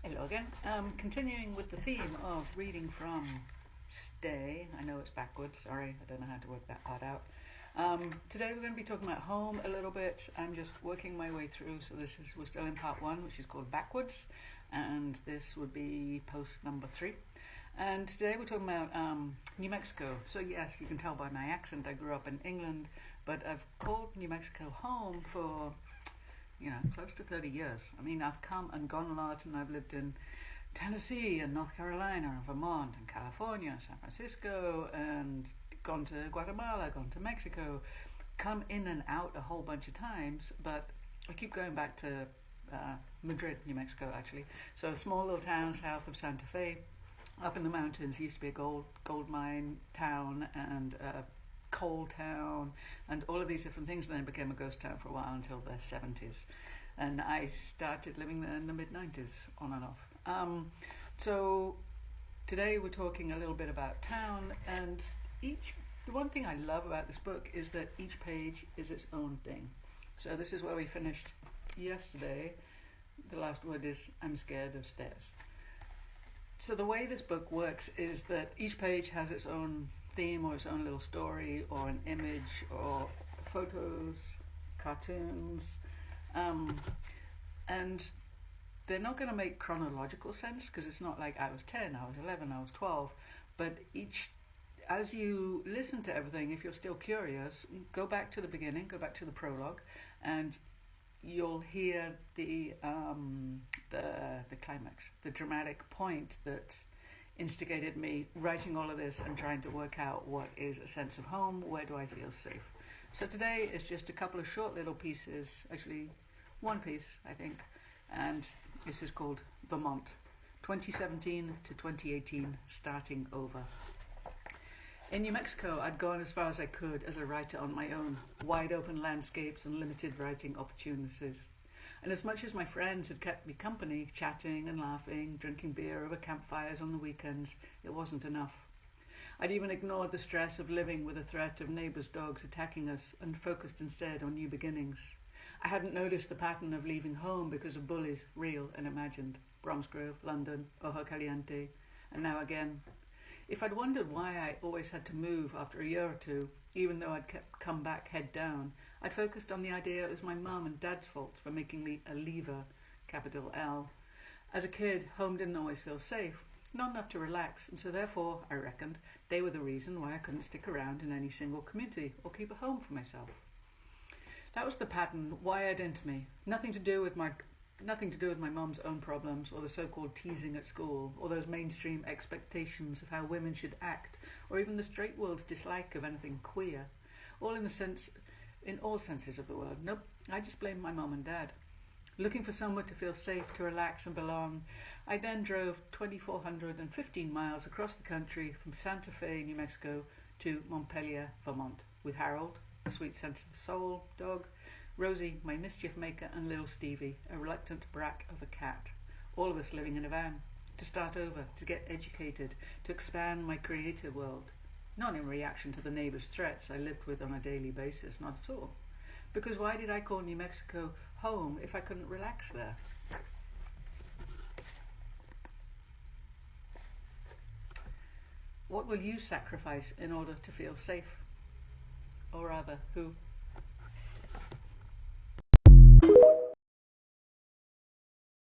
Hello again. Continuing with the theme of reading from stay. I know it's backwards. Sorry, I don't know how to work that part out. Today we're going to be talking about home a little bit. I'm just working my way through, so we're still in part one, which is called backwards, and this would be post number 3. And today we're talking about New Mexico. So yes, you can tell by my accent I grew up in England, but I've called New Mexico home for close to 30 years. I mean, I've come and gone a lot, and I've lived in Tennessee and North Carolina and Vermont and California, San Francisco, and gone to Guatemala, gone to Mexico, come in and out a whole bunch of times, but I keep going back to Madrid, New Mexico, actually. So a small little town south of Santa Fe, up in the mountains. It used to be a gold mine town and coal town and all of these different things, and then it became a ghost town for a while until the 70s, and I started living there in the mid-90s, on and off. So today we're talking a little bit about town, and the one thing I love about this book is that each page is its own thing. So this is where we finished yesterday. The last word is I'm scared of stairs. So the way this book works is that each page has its own theme or its own little story or an image or photos, cartoons, and they're not going to make chronological sense because it's not like I was 10, I was 11, I was 12, but as you listen to everything, if you're still curious, go back to the beginning, go back to the prologue, and you'll hear the climax, the dramatic point that instigated me writing all of this and trying to work out what is a sense of home, where do I feel safe. So today is just a couple of short little pieces, actually one piece I think, and this is called Vermont, 2017 to 2018, starting over. In New Mexico, I'd gone as far as I could as a writer on my own, wide open landscapes and limited writing opportunities. And as much as my friends had kept me company, chatting and laughing, drinking beer over campfires on the weekends, it wasn't enough. I'd even ignored the stress of living with the threat of neighbours' dogs attacking us and focused instead on new beginnings. I hadn't noticed the pattern of leaving home because of bullies, real and imagined. Bromsgrove, London, Ojo Caliente, and now again. If I'd wondered why I always had to move after a year or two, even though I'd come back head down, I'd focused on the idea it was my mum and dad's fault for making me a leaver, capital L. As a kid, home didn't always feel safe, not enough to relax, and so therefore, I reckoned, they were the reason why I couldn't stick around in any single community or keep a home for myself. That was the pattern wired into me, nothing to do with my mum's own problems or the so-called teasing at school or those mainstream expectations of how women should act or even the straight world's dislike of anything queer, all in all senses of the word. Nope, I just blamed my mum and dad. Looking for somewhere to feel safe, to relax and belong, I then drove 2,415 miles across the country from Santa Fe, New Mexico to Montpelier, Vermont, with Harold, a sweet sense of soul dog, Rosie, my mischief maker, and little Stevie, a reluctant brat of a cat, all of us living in a van, to start over, to get educated, to expand my creative world. Not in reaction to the neighbours' threats I lived with on a daily basis, not at all. Because why did I call New Mexico home if I couldn't relax there? What will you sacrifice in order to feel safe? Or rather, who